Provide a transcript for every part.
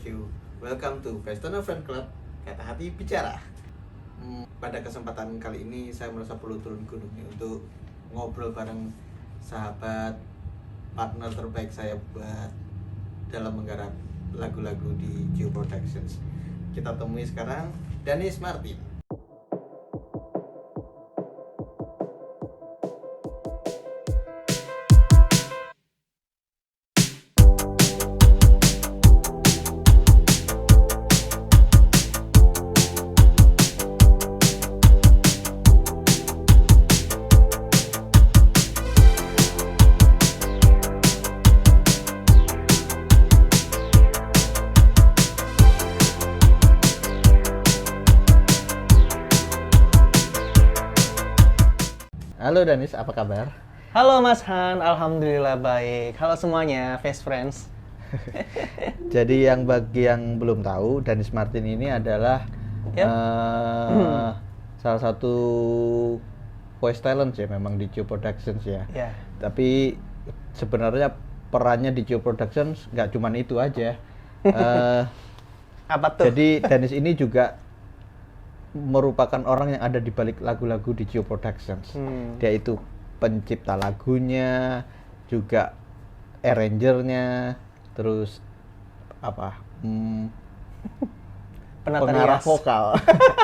you. Welcome to Festoner Fan Club, kata hati bicara. Pada kesempatan kali ini saya merasa perlu turun gunung nih untuk ngobrol bareng sahabat, partner terbaik saya buat dalam menggarap lagu-lagu di Geo Productions. Kita temui sekarang Danis Martin. Halo Danis, apa kabar? Halo Mas Han, alhamdulillah baik. Halo semuanya, Fast Friends. Jadi bagi yang belum tahu, Danis Martin ini adalah salah satu voice talent ya memang di Geo Productions ya. Ya. Tapi sebenarnya perannya di Geo Productions nggak cuma itu aja. Apa tuh? Jadi Danis ini juga merupakan orang yang ada di balik lagu-lagu di Geo Productions. Dia itu pencipta lagunya, juga arrangernya, terus apa? Penata pengarah rias. vokal.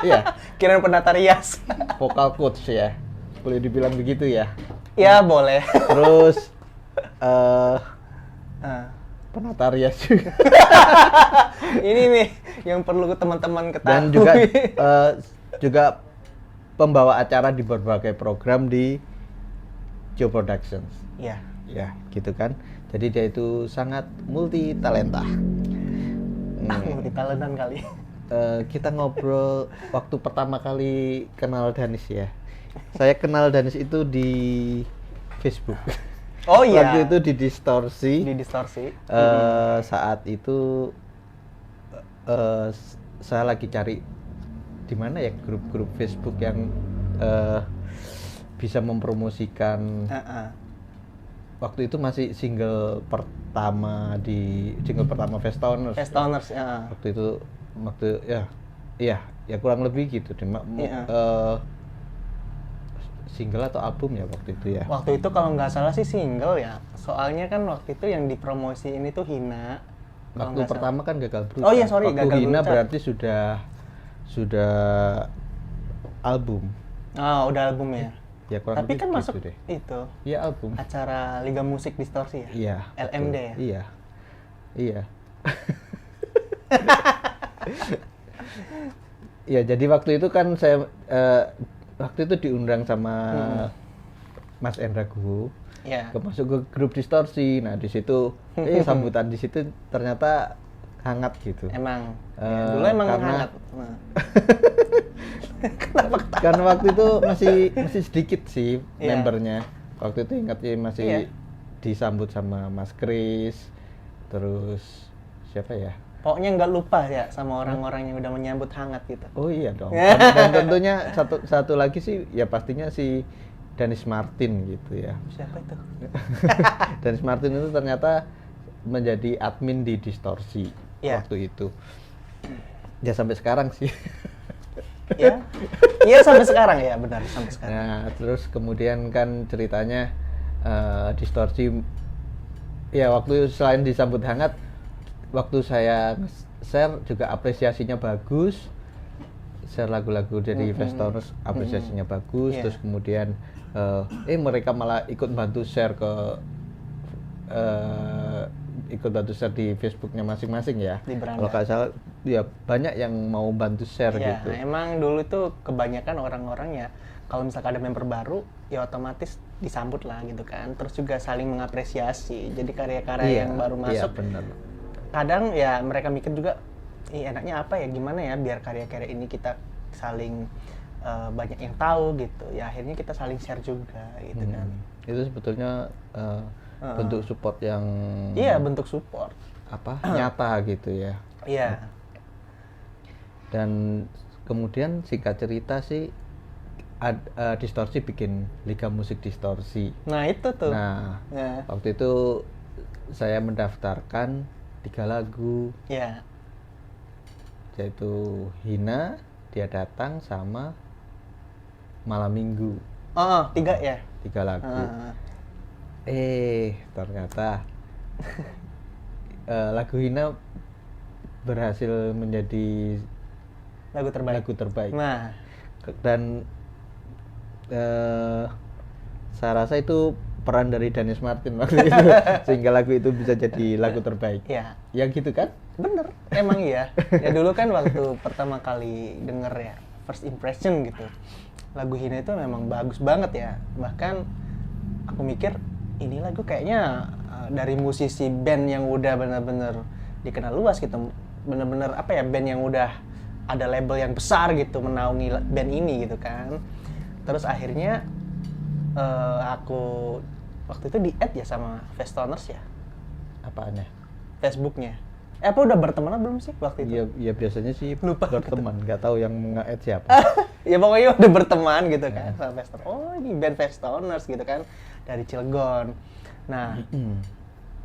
Iya, Kirain penata rias. vokal coach ya. Boleh dibilang begitu ya. Ya, boleh. Terus Nah, penata rias juga. ini nih yang perlu teman-teman ketahui. Dan juga pembawa acara di berbagai program di Geo Productions. Ya. Ya, gitu kan. Jadi dia itu sangat multi talenta. Multi talentan kali. Kita ngobrol waktu pertama kali kenal Danis ya. Saya kenal Danis itu di Facebook. Oh iya. Waktu itu di Distorsi. Di distorsi. Saat itu saya lagi cari di mana ya grup-grup Facebook yang bisa mempromosikan. Waktu itu masih single pertama Festoners. Festoners, ya. Ya kurang lebih gitu deh. Single atau album ya waktu itu ya. Waktu itu kalau nggak salah sih single ya. Soalnya kan waktu itu yang dipromosiin itu Hina. Kalau Waktu nggak pertama kan Gagal Berucap. Oh iya, sorry, waktu Gagal Hina Berucap. berarti sudah album. salah. Oh, udah album ya. Ya kurang Tapi lebih kan gitu masuk deh. itu Iya album. acara Liga Musik Distorsi ya. Iya. LMD betul. ya. Iya. Iya. Ya jadi waktu itu kan saya waktu itu diundang sama Mas Endra Guhu Iya. masuk ke grup Distorsi. Nah di situ sambutan di situ ternyata hangat gitu. Emang. Dulu emang karena- hangat. Nah. Karena waktu itu masih sedikit sih Iya. membernya. Waktu itu ingat ya masih Iya. disambut sama Mas Kris, terus siapa ya? Pokoknya nggak lupa ya sama orang-orang yang udah menyambut hangat gitu. Oh iya dong. Dan tentunya satu lagi sih ya pastinya si Danis Martin gitu ya. Siapa itu? Danis Martin itu ternyata menjadi admin di Distorsi Iya. waktu itu. Ya sampai sekarang sih. Ya. Iya sampai sekarang ya, benar sampai sekarang. Nah, terus kemudian kan ceritanya Distorsi ya waktu selain disambut hangat, waktu saya share juga apresiasinya bagus. Share lagu-lagu dari Festoners apresiasinya bagus. Iya. Terus kemudian mereka malah ikut bantu share di Facebooknya masing-masing ya. Di beranda. Kalau nggak salah ya banyak yang mau bantu share Iya, gitu. emang dulu tuh kebanyakan orang-orang ya kalau misalkan ada member baru ya otomatis disambut lah gitu kan. Terus juga saling mengapresiasi. Jadi karya-karya yang baru masuk Iya, benar. kadang ya mereka mikir juga enaknya apa ya, gimana ya biar karya-karya ini kita saling banyak yang tahu gitu ya, akhirnya kita saling share juga gitu kan. Itu sebetulnya bentuk support yang Iya, bentuk support nyata gitu ya. iya. Dan kemudian singkat cerita sih Distorsi bikin Liga Musik Distorsi. Nah itu tuh. Nah Ya. waktu itu saya mendaftarkan 3 lagu. Ya. yaitu Hina, Dia Datang, sama Malam Minggu. Oh, 3 ya? 3 lagu. Ternyata lagu Hina berhasil menjadi Lagu terbaik. Nah, dan saya rasa itu peran dari Danis Martin waktu itu sehingga lagu itu bisa jadi lagu terbaik. Iya. Ya gitu kan? Bener, emang iya. Ya dulu kan waktu pertama kali denger ya, first impression gitu. Lagu Hina itu memang bagus banget ya. Bahkan aku mikir ini lagu kayaknya dari musisi band yang udah bener-bener dikenal luas gitu. Bener-bener apa ya, band yang udah ada label yang besar gitu menaungi band ini gitu kan. Terus akhirnya aku waktu itu di-add ya sama Festoners ya. Apaannya? Facebooknya. Apa udah berteman belum sih waktu itu? Ya biasanya sih Lupa berteman, nggak tahu yang nge-add siapa. Ya pokoknya udah berteman gitu kan sama Festoners. Oh ini band Festoners gitu kan dari Cilegon. Nah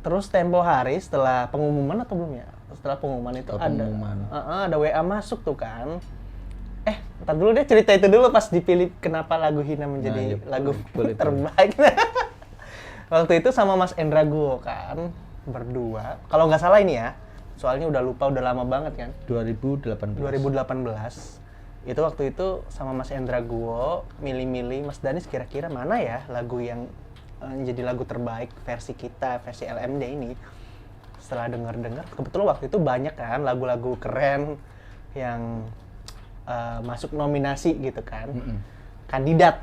terus tempo hari setelah pengumuman atau belum ya? Setelah pengumuman itu ada WA masuk tuh kan. Ntar dulu deh cerita itu dulu pas dipilih kenapa lagu Hina menjadi lagu terbaik. Waktu itu sama Mas Endra Guo kan berdua. Kalau nggak salah ini ya, soalnya udah lupa, udah lama banget kan. 2018. Itu waktu itu sama Mas Endra Guo milih-milih Mas Danis kira-kira mana ya lagu yang jadi lagu terbaik versi kita, versi LMD ini. Setelah denger-denger, kebetulan waktu itu banyak kan lagu-lagu keren yang masuk nominasi gitu kan, kandidat.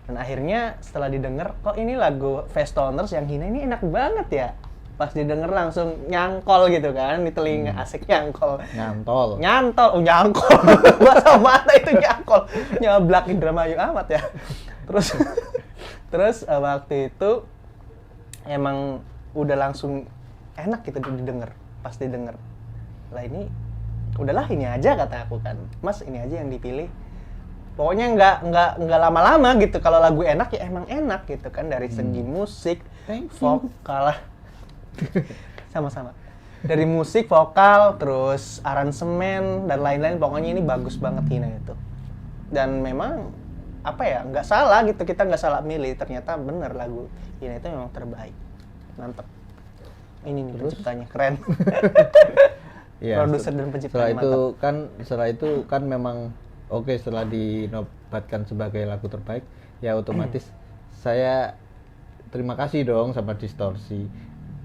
Dan akhirnya setelah didengar, kok ini lagu Festoners yang Hina ini enak banget ya. Pas didengar langsung nyangkol gitu kan, di telinga asik nyangkol. Nyantol, nyangkol. Bahasa mana itu nyangkol? Nyablak Indramayu amat ya. Terus waktu itu emang udah langsung enak gitu didengar, pas didengar. Lah ini udahlah ini aja kata aku kan, Mas ini aja yang dipilih. Pokoknya nggak lama-lama gitu. Kalau lagu enak ya emang enak gitu kan, dari segi musik, vokal, sama-sama. Dari musik, vokal, terus aransemen dan lain-lain. Pokoknya ini bagus banget Hina itu. Dan memang apa ya, nggak salah gitu, kita nggak salah milih. Ternyata bener lagu Hina itu memang terbaik, mantep. Ini nih penciptanya keren. Ya, produser dan penciptanya setelah itu kan memang oke, setelah dinobatkan sebagai lagu terbaik ya otomatis saya terima kasih dong sama Distorsi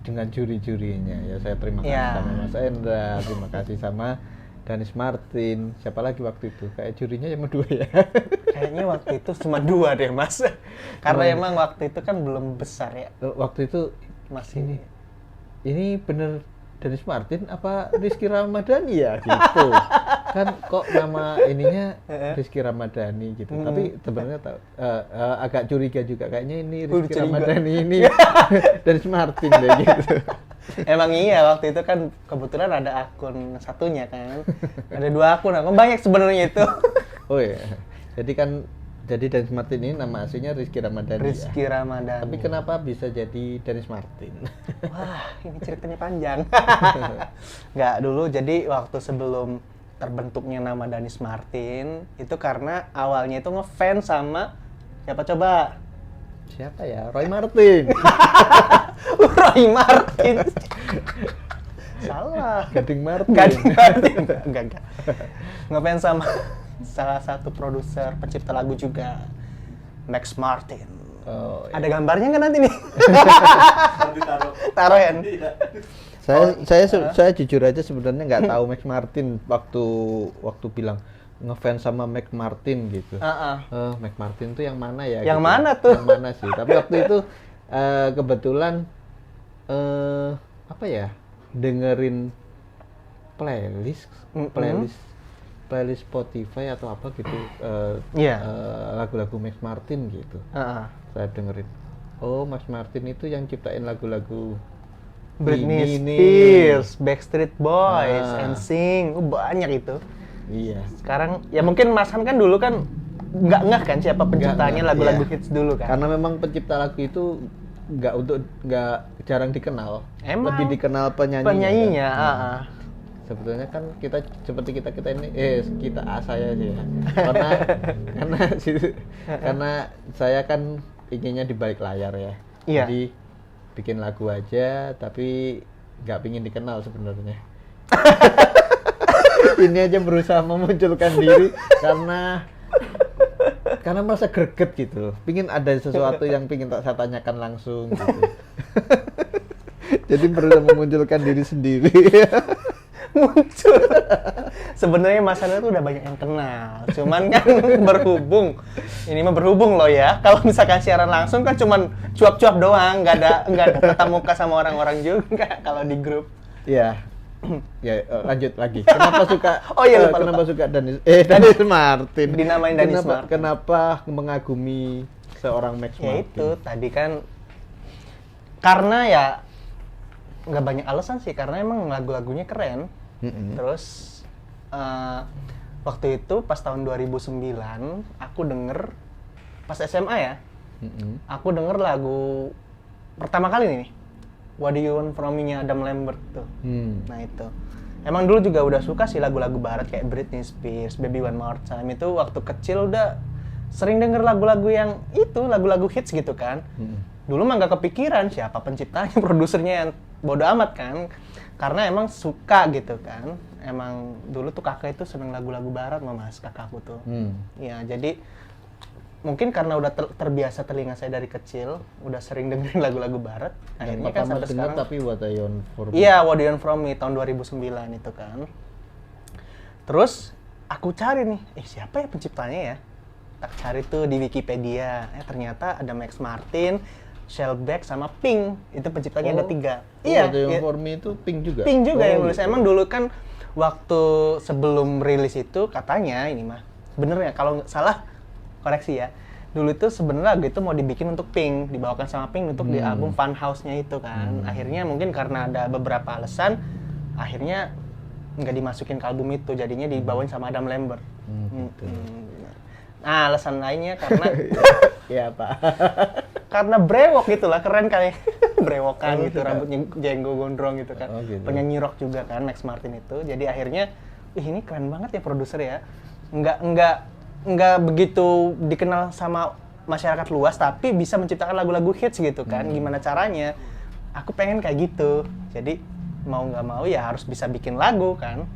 dengan juri-jurinya. Ya saya terima kasih sama Mas Endra, terima kasih sama Danis Martin. Siapa lagi waktu itu? Kayak jurinya cuma 2 ya. Kayaknya waktu itu cuma 2 deh Mas. Karena emang waktu itu kan belum besar ya. Waktu itu masih ini bener Danis Martin apa Rizky Ramadhani ya gitu. Kan kok nama ininya Rizky Ramadhani gitu. Tapi sebenarnya agak curiga juga, kayaknya ini Rizky Ramadhani ini Danis Martin deh gitu. Emang iya, waktu itu kan kebetulan ada akun satunya kan. Ada 2 akun banyak sebenarnya itu. Oh iya. Jadi Danis Martin ini nama aslinya Rizky Ramadhani. Ramadhani. Tapi kenapa bisa jadi Danis Martin? Wah, ini ceritanya panjang. Nggak, dulu jadi waktu sebelum terbentuknya nama Danis Martin, itu karena awalnya itu ngefans sama siapa coba? Siapa ya? Roy Martin. Roy Martin. Salah. Gading Martin. Enggak. Ngefans sama salah satu produser pencipta lagu juga, Max Martin. Oh, iya. Ada gambarnya nggak nanti nih? Taruh ya. Saya jujur aja sebenarnya nggak tahu Max Martin waktu bilang ngefans sama Max Martin gitu. Max Martin tuh yang mana ya? Yang gitu. mana tuh? Yang mana sih? Tapi waktu itu kebetulan apa ya? Dengerin playlist Spotify atau apa gitu, lagu-lagu Max Martin gitu. Saya dengerin. Oh, Max Martin itu yang ciptain lagu-lagu Britney Spears, Backstreet Boys, NSYNC, banyak itu. Iya. Sekarang ya mungkin Mas Han kan dulu kan nggak kan siapa penciptanya lagu-lagu hits dulu kan. Karena memang pencipta lagu itu nggak jarang dikenal. Emang? Lebih dikenal penyanyinya. Penyanyinya. Kan? sebetulnya kan kita seperti kita ini saya sih ya. Karena saya kan inginnya di balik layar ya. Iya. Jadi bikin lagu aja tapi nggak pingin dikenal sebenarnya. Ini aja berusaha memunculkan diri karena merasa greget gitu. Pingin ada sesuatu yang pingin saya tanyakan langsung gitu. Jadi berusaha memunculkan diri sendiri. Muncul. Sebenarnya masalahnya tuh udah banyak yang kenal. Cuman kan ini mah berhubung loh ya. Kalau misalkan siaran langsung kan cuman cuap-cuap doang, nggak ada tatap muka sama orang-orang juga kalau di grup. Iya. Ya, lanjut lagi. Kenapa suka kenapa suka Danis Martin? Dinamain Danis Martin. Kenapa mengagumi seorang Max Ya Martin? itu tadi kan karena ya nggak banyak alasan sih, karena emang lagu-lagunya keren. Terus waktu itu pas tahun 2009 aku denger pas SMA ya. Aku denger lagu pertama kali nih, What Do You Want From Me-nya Adam Lambert tuh. Nah itu. Emang dulu juga udah suka sih lagu-lagu barat kayak Britney Spears, Baby One More Time. Itu waktu kecil udah sering denger lagu-lagu yang itu, lagu-lagu hits gitu kan. Dulu mah nggak kepikiran siapa penciptanya, produsernya, yang bodo amat kan. Karena emang suka gitu kan. Emang dulu tuh kakak itu seneng lagu-lagu barat, mas kakakku tuh. Ya jadi mungkin karena udah terbiasa telinga saya dari kecil, udah sering dengerin lagu-lagu barat. Akhirnya kan sampai sekarang. Tapi What Do You Want From Me. Iya, What Do You Want From Me tahun 2009 itu kan. Terus aku cari nih, siapa ya penciptanya ya? Tak cari tuh di Wikipedia. Ternyata ada Max Martin, Shellback sama Pink. Itu penciptanya ada 3. What Do You Want From Me itu Pink juga. Pink juga yang nulis. Emang dulu kan waktu sebelum rilis itu katanya ini mah sebenarnya kalau nggak salah koreksi ya. Dulu itu sebenarnya lagu itu mau dibikin untuk Pink, dibawakan sama Pink untuk di album Fun House-nya itu kan. Akhirnya mungkin karena ada beberapa alasan, akhirnya nggak dimasukin ke album itu, jadinya dibawain sama Adam Lambert. Gitu. Nah, alasan lainnya karena ya Pak. karena brewok gitu lah, keren kali. Brewokan gitu, rambutnya jenggo gondrong gitu kan. Gitu. Penyanyi rock juga kan Max Martin itu. Jadi akhirnya, ini keren banget ya produser ya. Nggak begitu dikenal sama masyarakat luas, tapi bisa menciptakan lagu-lagu hits gitu kan. Gimana caranya? Aku pengen kayak gitu. Jadi mau nggak mau ya harus bisa bikin lagu kan.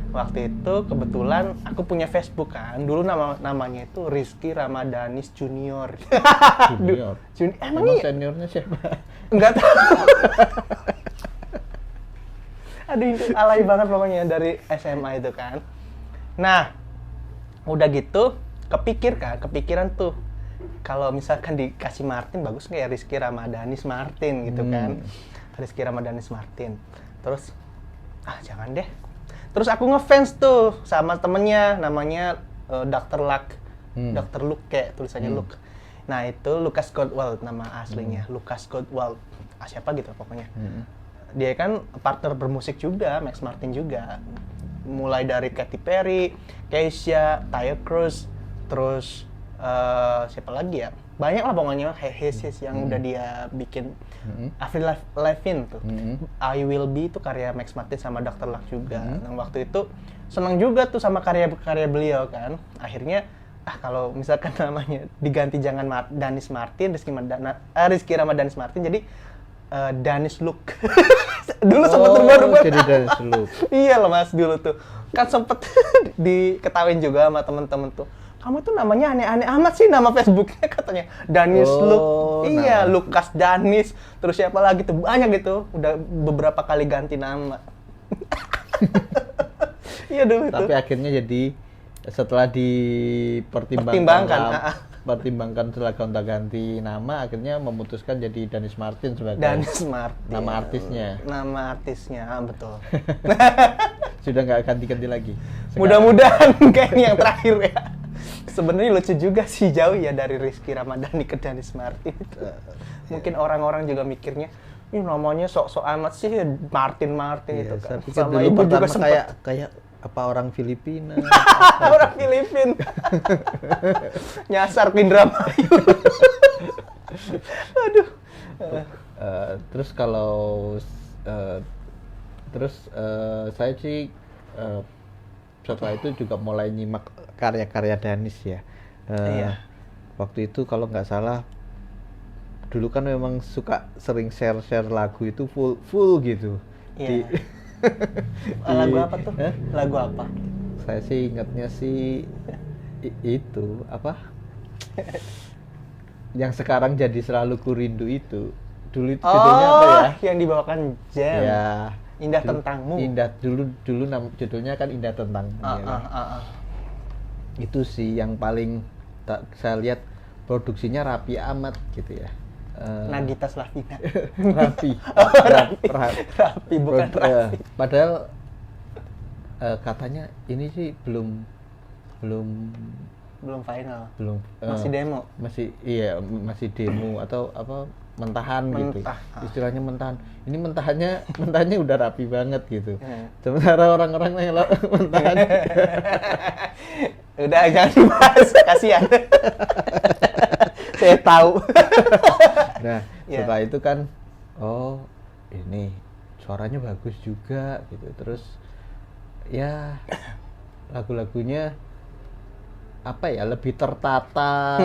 Waktu itu kebetulan aku punya Facebook kan. Dulu namanya itu Rizky Ramadanis Junior. Junior. Emang seniornya siapa? Enggak tahu. Aduh, itu alay banget pokoknya dari SMA itu kan. Nah, udah gitu kepikiran tuh kalau misalkan dikasih Martin bagus nggak ya Rizky Ramadanis Martin gitu kan. Rizky Ramadanis Martin. Terus jangan deh. Terus aku ngefans tuh sama temennya namanya Dr. Luck. Dr. Luke kayak tulisannya Luke. Nah, itu Lucas Goldwald nama aslinya. Lucas Goldwald. Siapa gitu pokoknya. Dia kan partner bermusik juga, Max Martin juga. Mulai dari Katy Perry, Kesha, Tayo Cruz, terus siapa lagi ya? Banyak lah pokoknya hits yang udah dia bikin. Avril Lavigne tuh. I Will Be itu karya Max Martin sama Dr. Luck juga. Nah, waktu itu senang juga tuh sama karya beliau kan. Akhirnya kalau misalkan namanya diganti jangan Danis Martin, Rizky Ramadanis Martin, jadi Danis Luke. Dulu sempat terbaru-baru. Jadi Danis Luke. Iya loh mas, dulu tuh kan sempet diketawain juga sama temen-temen tuh. Kamu tuh namanya aneh-aneh amat sih nama Facebooknya, katanya Danis Luke. Iya, Lukas Danis. Terus siapa lagi tuh, banyak gitu. Udah beberapa kali ganti nama. Iya dulu itu. Tapi akhirnya jadi setelah dipertimbangkan setelah gonta-ganti nama, akhirnya memutuskan jadi Danis Martin sebagai Danis Martin. Nama artisnya. Nama artisnya, betul. Sudah nggak ganti-ganti lagi. Mudah-mudahan kayaknya yang terakhir ya. Sebenarnya lucu juga sih, jauh ya dari Rizky Ramadhani ke Danis Martin. Mungkin orang-orang juga mikirnya, namanya sok-sok amat sih Martin itu kan. Sama ibu juga kayak apa orang Filipina. Orang Filipina. Nyasar ke Indramayu. Aduh. Terus kalau Terus saya sih setelah itu juga mulai nyimak karya-karya Danis ya. Iya. Waktu itu kalau nggak salah dulu kan memang suka sering share lagu itu full gitu. Iya. Lagu apa tuh? Hah? Lagu apa? Saya sih ingatnya sih itu apa? Yang sekarang jadi selalu kurindu itu. Dulu itu judulnya apa ya? Yang dibawakan Jam. Ya. Indah Tentangmu. Indah dulu judulnya kan Indah Tentangmu. Ya kan? Itu sih yang paling saya lihat produksinya rapi amat gitu ya. Nagita Slavina. Rapi. Rapi bukan Rapi. Padahal katanya ini sih belum Final. masih demo. Masih demo atau apa mentahan gitu. Mentah. Istilahnya mentahan. Ini mentahnya udah rapi banget gitu. Hmm. Sementara orang-orang yang mentahan Udah jangan dibahas, kasihan. Saya tahu. Nah, Ya. setelah itu kan oh, ini suaranya bagus juga gitu. Terus ya lagu-lagunya apa ya, lebih tertata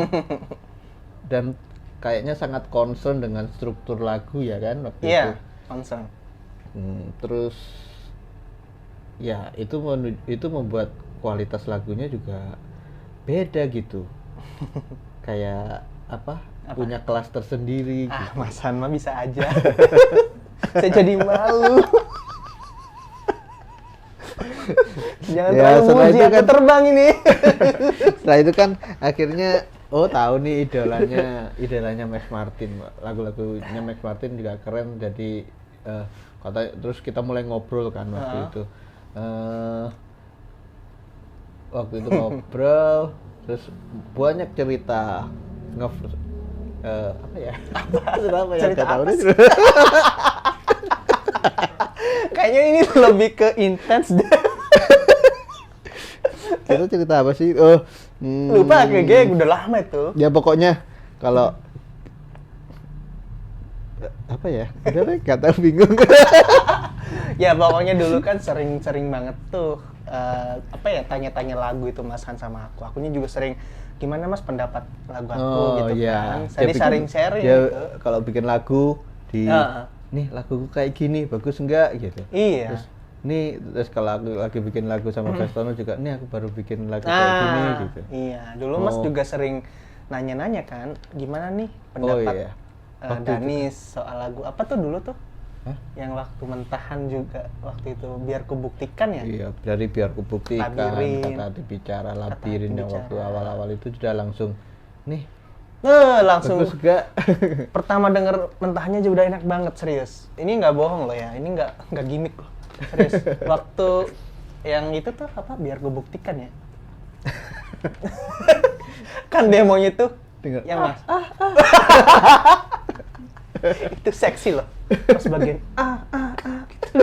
dan kayaknya sangat concern dengan struktur lagu ya kan waktu itu. Iya, concern. Terus ya itu membuat kualitas lagunya juga beda gitu. Kayak apa? Punya kelas tersendiri gitu. Mas Han mah bisa aja. Saya jadi malu. Jangan Ya, terlalu setelah muji itu aku kan- terbang ini. Setelah itu kan akhirnya tahu nih idolanya Max Martin. Lagu-lagunya Max Martin juga keren, jadi terus kita mulai ngobrol kan waktu itu. Waktu itu ngobrol terus banyak cerita apa ya? Apa ya? Cerita Nggak tahu apa deh. sih? Kayaknya ini lebih ke intens deh. Kita cerita apa sih? Lupa kayak udah lama itu. Ya pokoknya kalau apa ya? Udah deh, nggak tahu, bingung. Ya pokoknya dulu kan sering banget tuh apa ya, tanya-tanya lagu itu Mas Han sama aku. Akunya juga sering, gimana Mas pendapat lagu aku gitu kan. Saya sering sharing dia gitu. kalau bikin lagu nih laguku kayak gini bagus enggak gitu. Iya. Terus kalau aku lagi bikin lagu sama Festono juga, nih aku baru bikin lagu kayak gini gitu. Iya, dulu Mas juga sering nanya-nanya kan, gimana nih pendapat iya. Waktu Danis soal lagu apa tuh dulu tuh? Hah? Yang waktu mentahan juga waktu itu, biar kubuktikan ya. Iya, dari biar kubuktikan, Labirin. kata hati bicara, labirin yang Bicara. waktu awal-awal itu sudah langsung nih Langsung bagus enggak? pertama denger mentahnya juga udah enak banget, serius. Ini nggak bohong loh ya, ini nggak gimmick loh, serius. Waktu yang itu tuh apa? Biar gue buktikan ya. Kan demonya tuh Dengar. yang Mas. Itu seksi loh. Pas bagian gitu.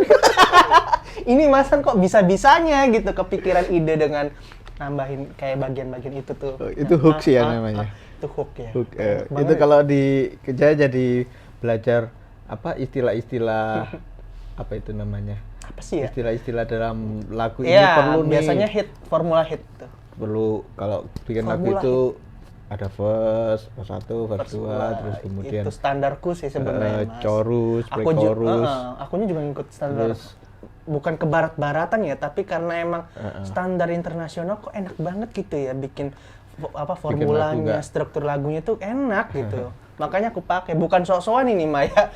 Ini Mas kan kok bisa-bisanya gitu kepikiran ide dengan nambahin kayak bagian-bagian itu tuh. Itu hook sih ya namanya. Itu hook ya. Hook, Enak itu banget. kalau saya jadi belajar apa istilah-istilah apa itu namanya? Apa sih ya? Istilah-istilah dalam lagu ini Iya, perlu nih. biasanya formula hit tuh. Perlu kalau bikin lagu Formula itu ada verse 1, verse 2, Verse terus dua. kemudian itu standarku sih sebenarnya Mas. chorus, Aku pre-chorus. akunya juga ngikut standar. Terus- Bukan ke barat-baratan ya, tapi karena emang standar internasional kok enak banget gitu ya bikin formulanya, nggak? struktur lagunya tuh enak gitu. Makanya aku pakai, bukan sok-sokan ini Maya.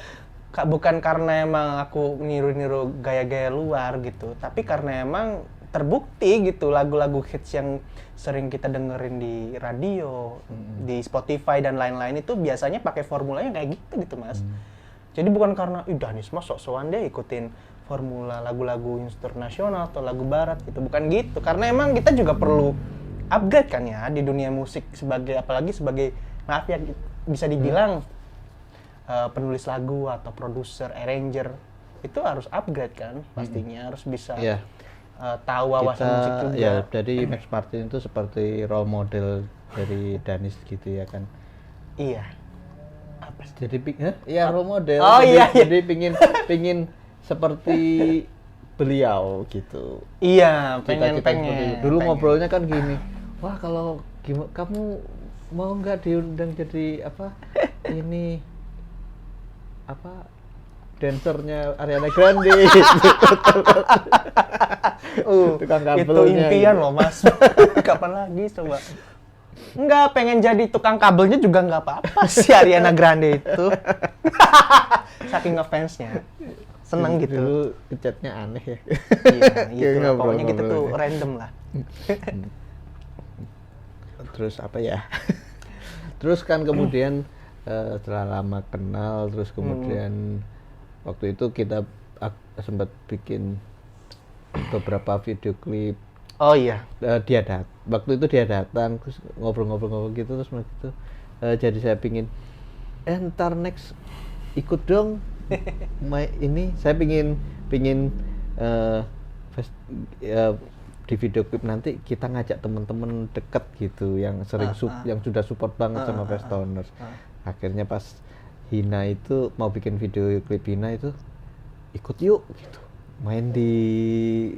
Bukan karena emang aku niru-niru gaya-gaya luar gitu, tapi karena emang terbukti gitu lagu-lagu hits yang sering kita dengerin di radio, di Spotify dan lain-lain itu biasanya pakai formulanya kayak gitu Mas. Jadi bukan karena Danis mah sok-sokan dia ikutin formula lagu-lagu internasional atau lagu barat gitu, bukan gitu. Karena emang kita juga perlu upgrade kan ya di dunia musik, apalagi sebagai maaf ya bisa dibilang penulis lagu atau produser, arranger itu harus upgrade kan, pastinya harus bisa Iya. tahu wawasan musik juga. Ya, jadi Max Martin itu seperti role model dari Danis gitu ya kan. Iya. Apa sih? Jadi iya role model. Oh, iya. Jadi pingin seperti beliau gitu. Iya, Cita-cita seperti itu. pengen. Dulu pengen. ngobrolnya kan gini, wah kalau kamu mau nggak diundang jadi apa ini apa dancernya Ariana Grande. Tukang Itu kabelnya impian gitu. loh Mas. Kapan lagi coba? Enggak, pengen jadi tukang kabelnya juga nggak apa-apa si Ariana Grande itu. Saking ngefansnya. Seneng gitu. Dulu chatnya aneh ya. Iya, gitu lah. Ngobrol-ngobrol Pokoknya kita tuh ya. random lah. Terus apa ya? Terus kan kemudian setelah lama kenal, terus kemudian waktu itu kita sempat bikin beberapa video klip. Oh iya. Waktu itu dia datang, terus ngobrol-ngobrol gitu, terus begitu. Jadi saya pingin, ntar next ikut dong. Ini saya pingin di video klip nanti kita ngajak teman-teman deket gitu yang sering yang sudah support banget sama Festoners. Akhirnya pas Hina itu mau bikin video klip Hina itu ikut yuk gitu. Main di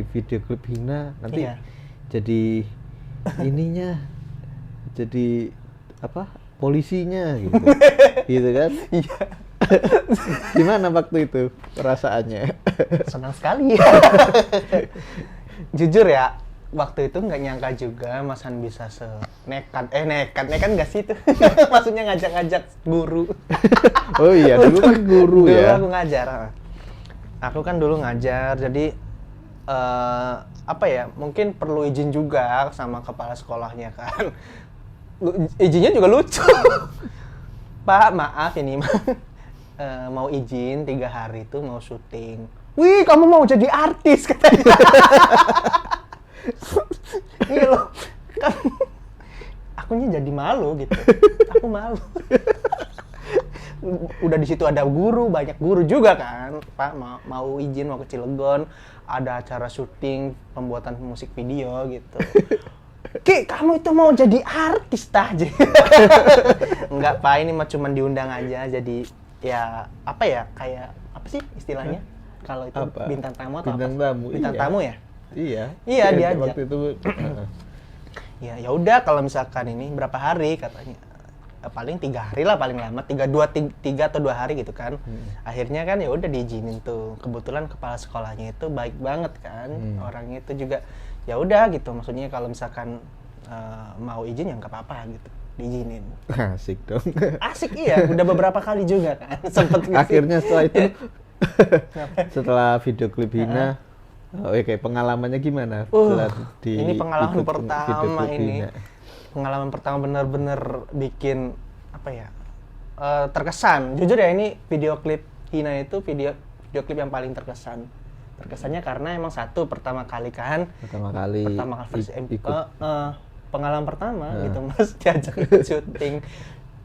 video klip Hina nanti Iya. jadi ininya jadi apa polisinya gitu. Gitu kan? Iya. Gimana waktu itu perasaannya? Senang sekali. Jujur ya, waktu itu nggak nyangka juga Mas Han bisa nekat nggak sih itu? Maksudnya ngajak-ngajak guru. Oh iya, dulu kan guru Dulu ya. aku ngajar. Aku kan dulu ngajar, jadi apa ya? Mungkin perlu izin juga sama kepala sekolahnya kan. Izinnya juga lucu. Pak, maaf ini mau izin 3 hari itu mau syuting. Wih, kamu mau jadi artis katanya. Iya loh. Kan akunya jadi malu gitu. Aku malu. Udah di situ ada guru, banyak guru juga kan. Pak mau izin mau ke Cilegon, ada acara syuting pembuatan musik video gitu. Ki, kamu itu mau jadi artis aja. Enggak, Pak, ini mah cuma diundang aja. Jadi ya apa ya, kayak apa sih istilahnya? Kalau itu Apa? bintang tamu atau Bintang apa? tamu, Bintang iya. tamu ya? Iya. Iya, diajak. Waktu itu Ya udah kalau misalkan ini berapa hari katanya. Paling 3 hari lah paling lama, 3 atau 2 hari gitu kan. Akhirnya kan ya udah diizinin tuh. Kebetulan kepala sekolahnya itu baik banget kan. Orangnya itu juga ya udah gitu. Maksudnya kalau misalkan mau izin ya nggak apa-apa gitu. Diizinin. asik dong. Asik iya, udah beberapa kali juga kan. Sempet Akhirnya setelah itu setelah video klip Hina oke, pengalamannya gimana? Setelah ini pengalaman ikut pertama video klip ini. Hina? Pengalaman pertama bener-bener bikin apa ya? Terkesan. Jujur ya, ini video klip Hina itu video klip yang paling terkesan. Terkesannya karena emang pertama kali Pertama kali first ikut. pengalaman pertama gitu Mas, diajak ikut syuting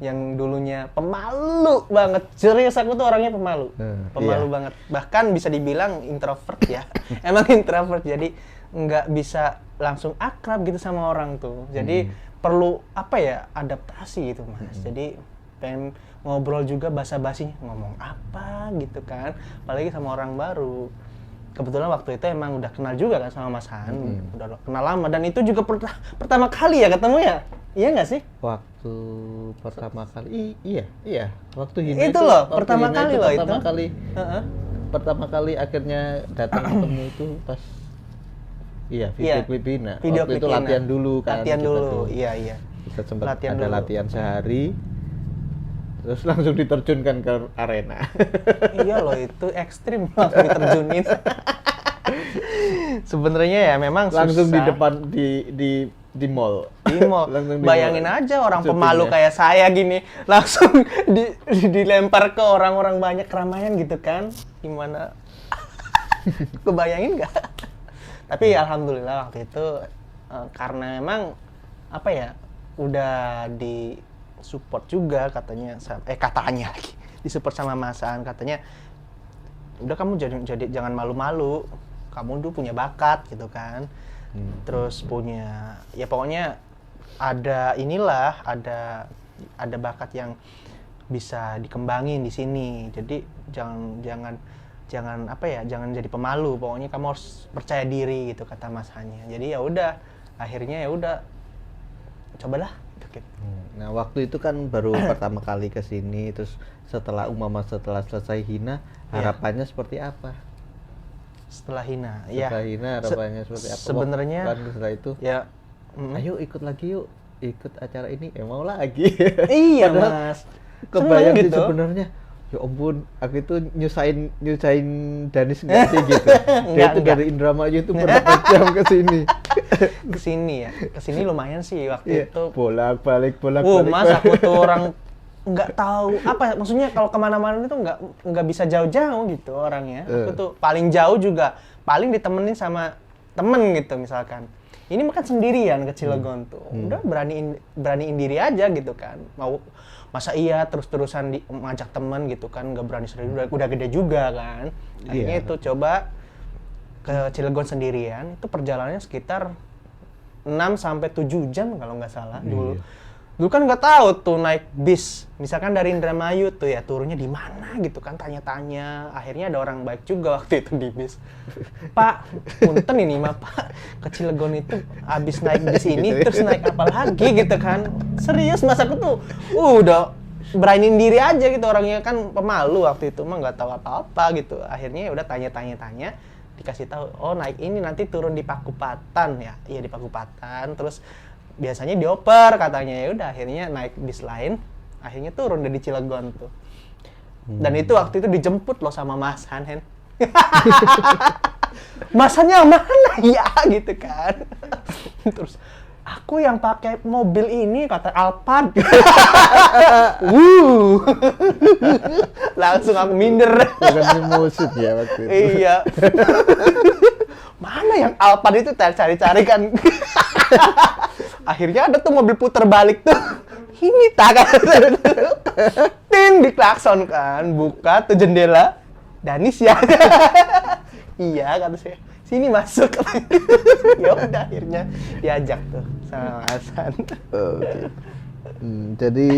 yang dulunya pemalu banget. Serius, aku tuh orangnya pemalu. Pemalu iya. banget. Bahkan bisa dibilang introvert ya. Emang introvert, jadi nggak bisa langsung akrab gitu sama orang tuh. Jadi perlu apa ya, adaptasi gitu Mas. Jadi pengen ngobrol juga basa-basinya, ngomong apa gitu kan. Apalagi sama orang baru. Kebetulan waktu itu emang udah kenal juga kan sama Mas Han, udah kenal lama, dan itu juga pertama kali ya ketemu ya, iya nggak sih? Waktu pertama kali, iya. Waktu Hina Itu loh, waktu pertama Hina kali loh itu. Pertama kali, pertama kali akhirnya datang ketemu itu pas, video klip Hina. Video Waktu klip itu Hina. latihan dulu kan. Latihan kita dulu, tuh. iya. Kita sempat Latihan ada dulu. latihan sehari, terus langsung diterjunkan ke arena. Iya loh, itu ekstrim langsung diterjunin. Sebenarnya ya memang Langsung di susah. depan di mall. Di mall. Langsung di Bayangin mall. aja orang Syutingnya. pemalu kayak saya gini, langsung dilempar ke orang-orang banyak keramaian gitu kan. Gimana? Kebayangin nggak? Tapi alhamdulillah waktu itu karena memang apa ya, udah di support juga katanya lagi disupport sama Mas Han, katanya udah kamu jadi jangan malu-malu, kamu dulu punya bakat gitu kan. Terus punya ya pokoknya ada bakat yang bisa dikembangin di sini. Jadi jangan jangan apa ya, jangan jadi pemalu, pokoknya kamu harus percaya diri gitu kata Mas Hanya. Jadi ya udah, akhirnya ya udah cobalah gitu. Nah, waktu itu kan baru pertama kali ke sini, terus setelah setelah selesai Hina, harapannya seperti apa? Setelah Hina, Setelah Hina harapannya seperti apa? Sebenarnya Kan setelah itu, ya ayo ikut lagi yuk, ikut acara ini, mau lagi. iya Padahal Mas, kebayang seneng sih gitu. sebenarnya. Ya ampun, aku itu nyusahin Danis nggak sih gitu. Dia itu Enggak. dari Indramayu itu berapa jam ke sini. Kesini ya, kesini lumayan sih waktu Iya, itu. bolak-balik. Mas, aku tuh orang nggak tahu apa ya, maksudnya kalau kemana-mana itu nggak bisa jauh-jauh gitu orangnya. Aku tuh paling jauh juga paling ditemenin sama temen gitu misalkan. Ini makan sendirian ke Cilegon tuh, udah beraniin diri aja gitu kan. Mau masa iya terus-terusan ngajak temen gitu kan, nggak berani sendiri, udah gede juga kan. Akhirnya itu coba ke Cilegon sendirian, itu perjalanannya sekitar 6 sampai 7 jam kalau nggak salah dulu. Dulu kan nggak tahu tuh naik bis, misalkan dari Indramayu tuh ya turunnya di mana gitu kan, tanya-tanya. Akhirnya ada orang baik juga waktu itu di bis. Pak, punten ini mah Pak, ke Cilegon itu abis naik bis ini terus naik apa lagi gitu kan. Serius Mas, aku tuh udah beraniin diri aja gitu, orangnya kan pemalu waktu itu mah nggak tahu apa-apa gitu. Akhirnya ya udah tanya-tanya, dikasih tahu, oh naik ini nanti turun di Pakupatan ya, iya di Pakupatan, terus biasanya dioper katanya. Ya udah akhirnya naik bis lain, akhirnya turun dari Cilegon tuh. Dan itu waktu itu dijemput loh sama Mas Han. Mas Han yang mana ya gitu kan. Terus aku yang pakai mobil ini kata Alphard. Langsung aku minder. Bukan musik ya waktu itu. Iya. Mana yang Alphard itu cari-cari kan. Akhirnya ada tuh mobil puter balik tuh. Ini tak kan. Tin diklakson kan, buka tuh jendela. Danis ya. Iya kata saya. Sini masuk. Ya udah akhirnya diajak tuh sama Hasan. Oke. Jadi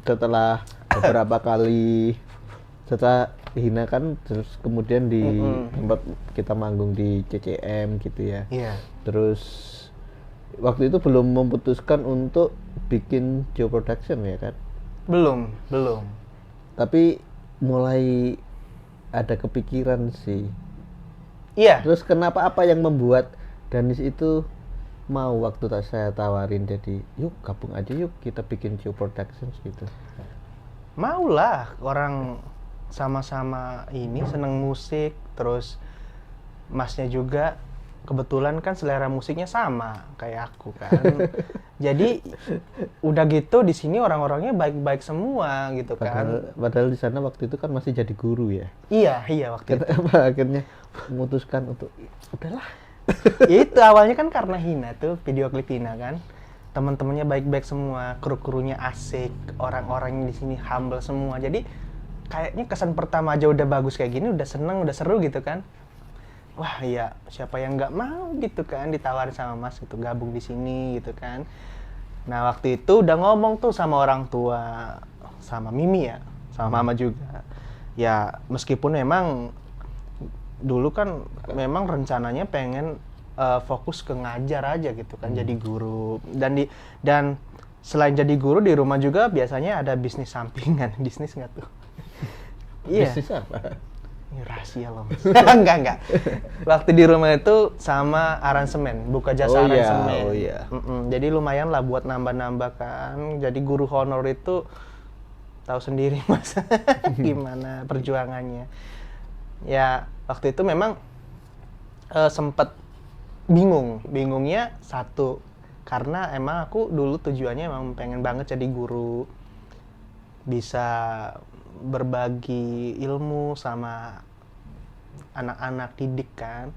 setelah beberapa kali setelah Hina kan, terus kemudian di tempat kita manggung di CCM gitu ya. Iya. Terus waktu itu belum memutuskan untuk bikin Geo Production ya kan? Belum. Tapi mulai ada kepikiran sih. Iya. Terus kenapa, apa yang membuat Danis itu mau waktu saya tawarin, jadi yuk gabung aja yuk kita bikin Geo Productions gitu. Maulah, orang sama-sama ini seneng musik, terus Masnya juga kebetulan kan selera musiknya sama kayak aku kan. Jadi udah gitu di sini orang-orangnya baik-baik semua gitu kan. Padahal di sana waktu itu kan masih jadi guru ya. Iya waktu itu. Kenapa akhirnya memutuskan untuk udahlah. Ya itu awalnya kan karena Hina tuh, video klip Hina kan. Teman-temannya baik-baik semua, kru-krunya asik, orang-orangnya di sini humble semua. Jadi kayaknya kesan pertama aja udah bagus kayak gini, udah seneng, udah seru gitu kan. Wah iya, siapa yang nggak mau gitu kan ditawarin sama Mas gitu, gabung di sini gitu kan. Nah waktu itu udah ngomong tuh sama orang tua, sama Mimi ya, sama Mama juga. Ya meskipun memang dulu kan memang rencananya pengen fokus ke ngajar aja gitu kan, jadi guru. Dan selain jadi guru di rumah juga biasanya ada bisnis sampingan. Bisnis nggak tuh? Iya. Bisnis apa? Ini rahasia loh Mas. Enggak. Waktu di rumah itu sama aransemen, buka jasa aransemen. Oh iya. Jadi lumayan lah buat nambah-nambah kan. Jadi guru honor itu tahu sendiri Mas gimana perjuangannya. Ya waktu itu memang sempet bingung. Bingungnya satu, karena emang aku dulu tujuannya emang pengen banget jadi guru. Bisa berbagi ilmu sama anak-anak didik kan.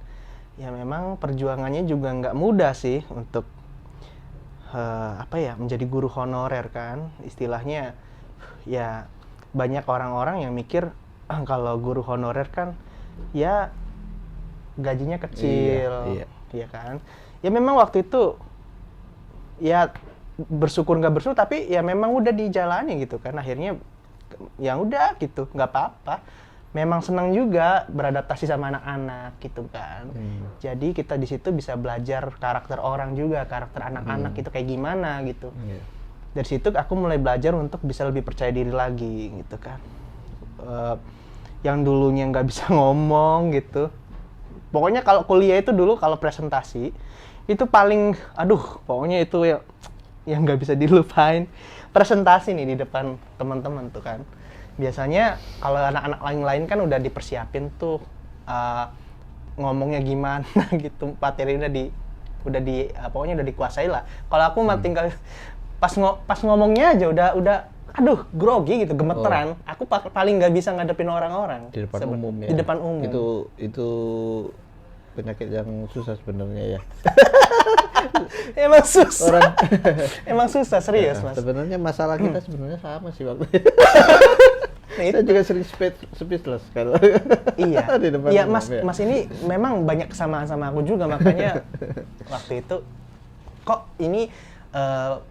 Ya memang perjuangannya juga nggak mudah sih untuk menjadi guru honorer kan. Istilahnya ya banyak orang-orang yang mikir kalau guru honorer kan ya gajinya kecil. Iya kan. Ya memang waktu itu ya bersyukur nggak bersyukur, tapi ya memang udah dijalani gitu kan. Akhirnya ya udah gitu, nggak apa-apa. memang senang juga beradaptasi sama anak-anak gitu kan. Jadi kita di situ bisa belajar karakter orang juga, karakter anak-anak itu kayak gimana gitu. Dari situ aku mulai belajar untuk bisa lebih percaya diri lagi gitu kan. Yang dulunya nggak bisa ngomong gitu. Pokoknya kalau kuliah itu dulu kalau presentasi itu paling, pokoknya itu yang nggak bisa dilupain. Presentasi nih di depan teman-teman tuh kan. Biasanya kalau anak-anak lain kan udah dipersiapin tuh ngomongnya gimana gitu, materi pokoknya udah dikuasai lah. Kalau aku mah tinggal pas ngomongnya aja udah grogi gitu, gemeteran. Aku paling nggak bisa ngadepin orang-orang Di depan umum ya. Di depan umum. Itu penyakit yang susah sebenarnya ya. Emang susah. Orang Emang susah serius, Mas. sebenarnya masalah kita sebenarnya sama sih waktu. Nah, Saya juga sering speechless kalau Iya. di depan Iya, umum, Mas. ya. Mas ini memang banyak kesamaan sama aku juga, makanya waktu itu kok ini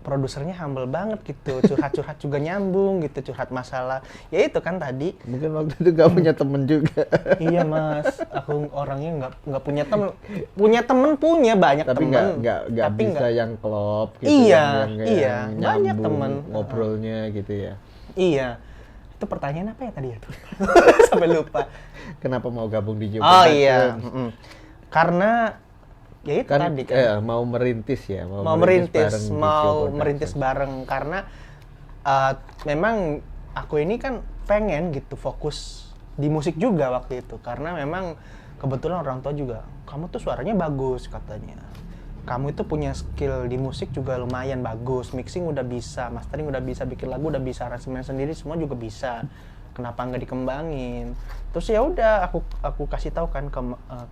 produsernya humble banget gitu, curhat-curhat juga nyambung gitu, curhat masalah. Ya itu kan tadi. Mungkin waktu itu nggak punya temen juga. Iya, Mas. Aku orangnya nggak punya temen. Punya temen punya banyak Tapi temen. nggak bisa yang klop gitu. Iya, yang iya. yang Banyak nyambung temen. ngobrolnya gitu ya. Iya. Itu pertanyaan apa ya tadi ya tuh? Sampai lupa. Kenapa mau gabung di Geo Oh Production? iya. Karena ya itu Kan, tadi kan. mau merintis ya, mau merintis bareng di Geo Production. merintis bareng karena memang aku ini kan pengen gitu fokus di musik juga waktu itu, karena memang kebetulan orang tua juga, kamu tuh suaranya bagus katanya, kamu itu punya skill di musik juga lumayan bagus, mixing udah bisa, mastering udah bisa, bikin lagu udah bisa, aransemen sendiri semua juga bisa, kenapa nggak dikembangin. Terus ya udah aku kasih tahu kan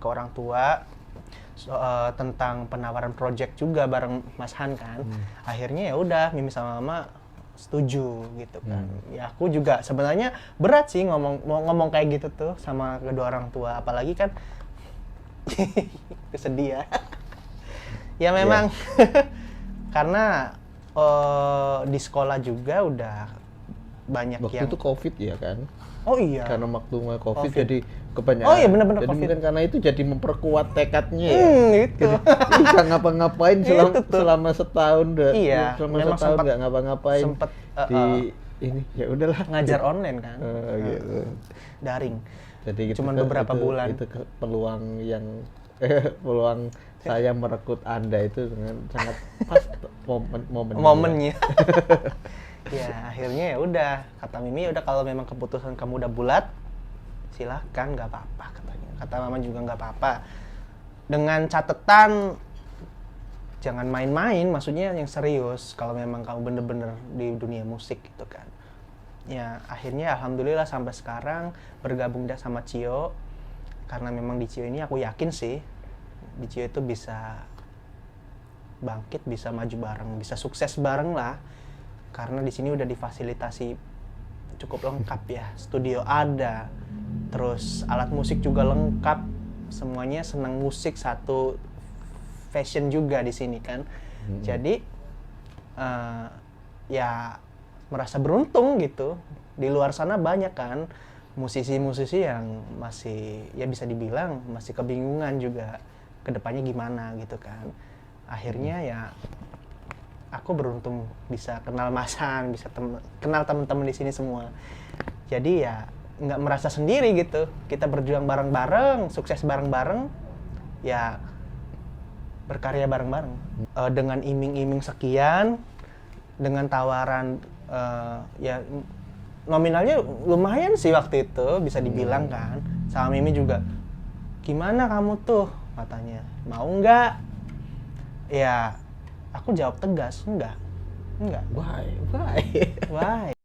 ke orang tua tentang penawaran project juga bareng Mas Han kan. Akhirnya ya udah Mimi sama Mama setuju gitu kan. Ya aku juga sebenarnya berat sih ngomong kayak gitu tuh sama kedua orang tua, apalagi kan kesedih ya. Ya memang karena di sekolah juga udah banyak Waktu yang itu COVID ya kan? Oh iya. Karena waktu COVID, COVID. jadi kebanyakan. Oh iya, benar-benar Jadi COVID. mungkin karena itu jadi memperkuat tekadnya ya. Itu. Bisa ngapa-ngapain Itu tuh. selama setahun Iya, selama memang setahun sempat- nggak ngapa-ngapain sempet, di ini ya udahlah ngajar online kan. gitu. Daring. Jadi gitu Cuman kan, beberapa bulan. itu peluang yang peluang saya merekrut Anda itu dengan sangat pas Momennya. Ya akhirnya ya udah kata Mimi, udah kalau memang keputusan kamu udah bulat silahkan, nggak apa-apa katanya. Kata Mama juga nggak apa-apa, dengan catatan jangan main-main, maksudnya yang serius kalau memang kamu bener-bener di dunia musik gitu kan. Ya akhirnya alhamdulillah sampai sekarang bergabung sama Cio, karena memang di Cio ini aku yakin sih di Cio itu bisa bangkit, bisa maju bareng, bisa sukses bareng lah. Karena di sini udah difasilitasi cukup lengkap ya, studio ada, terus alat musik juga lengkap, semuanya senang musik, satu fashion juga di sini kan. Jadi ya merasa beruntung gitu. Di luar sana banyak kan musisi-musisi yang masih ya bisa dibilang masih kebingungan juga kedepannya gimana gitu kan. Akhirnya ya aku beruntung bisa kenal Mas Han, bisa kenal teman-teman di sini semua. Jadi ya nggak merasa sendiri gitu. Kita berjuang bareng-bareng, sukses bareng-bareng, ya berkarya bareng-bareng. Dengan iming-iming sekian, dengan tawaran ya nominalnya lumayan sih waktu itu bisa dibilang kan. Sama Mimi juga, gimana kamu tuh katanya, mau nggak? Ya aku jawab tegas, enggak. Why? Why?